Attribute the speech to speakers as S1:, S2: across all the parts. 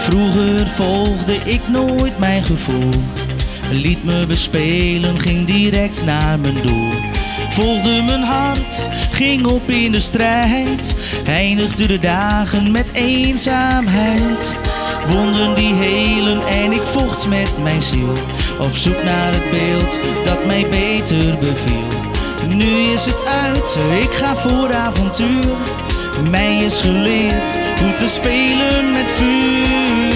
S1: Vroeger volgde ik nooit mijn gevoel, liet me bespelen, ging direct naar mijn doel. Volgde mijn hart, ging op in de strijd, eindigde de dagen met eenzaamheid. Wonden die helen en ik vocht met mijn ziel, op zoek naar het beeld dat mij beter beviel. Nu is het uit, ik ga voor avontuur. Mij is geleerd hoe te spelen met vuur.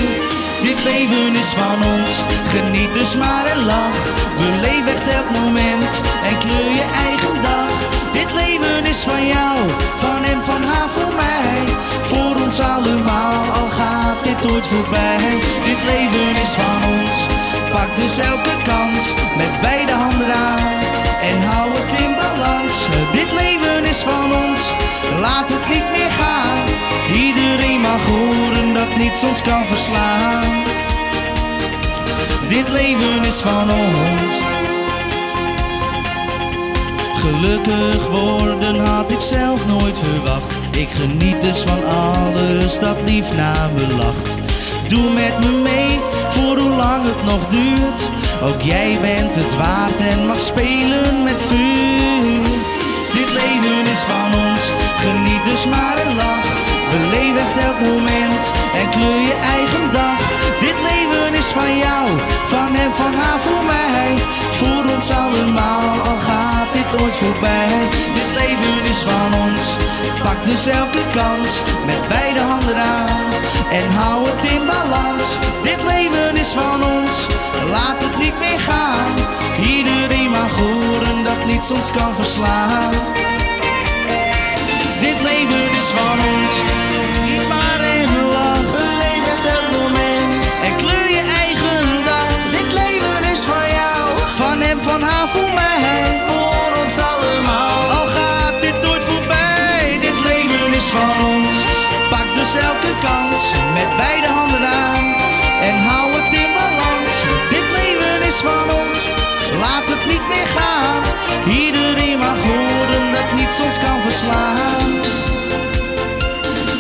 S1: Dit leven is van ons, geniet dus maar en lach. Beleef echt elk moment en kleur je eigen dag. Dit leven is van jou, van hem, van haar, voor mij. Voor ons allemaal, al gaat dit ooit voorbij. Dit leven is van ons, pak dus elke kans. Met beide handen aan en hou het in balans. Dit leven is van ons, laat het niet meer gaan. Iedereen mag horen dat niets ons kan verslaan. Dit leven is van ons. Gelukkig worden had ik zelf nooit verwacht. Ik geniet dus van alles dat lief naar me lacht. Doe met me mee, voor hoe lang het nog duurt. Ook jij bent het waard en mag spelen met vuur. Dit leven is van ons, geniet dus maar en lach. Beleef echt elk moment en kleur je eigen dag. Dit leven is van jou, van hem, van haar, voor mij. Voor ons allemaal, al gaat dit ooit voorbij. Dit leven is van ons, pak dus elke kans. Met beide handen aan en hou het in balans. Dit leven is van ons, laat het niet meer gaan. Iedereen mag horen dat niets ons kan verslaan. Dit leven is van ons, niet maar en lach. Beleef echt elk moment en kleur je eigen dag. Dit leven is van jou, van hem, van haar, voor mij. Voor ons allemaal, al gaat dit ooit voorbij. Dit leven is van ons, pak dus elke kans. Met beide handen aan en hou het in balans. Dit leven is van ons, laat het niet meer gaan. Iedereen mag horen dat niets ons kan verslaan.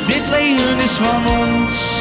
S1: Dit leven is van ons.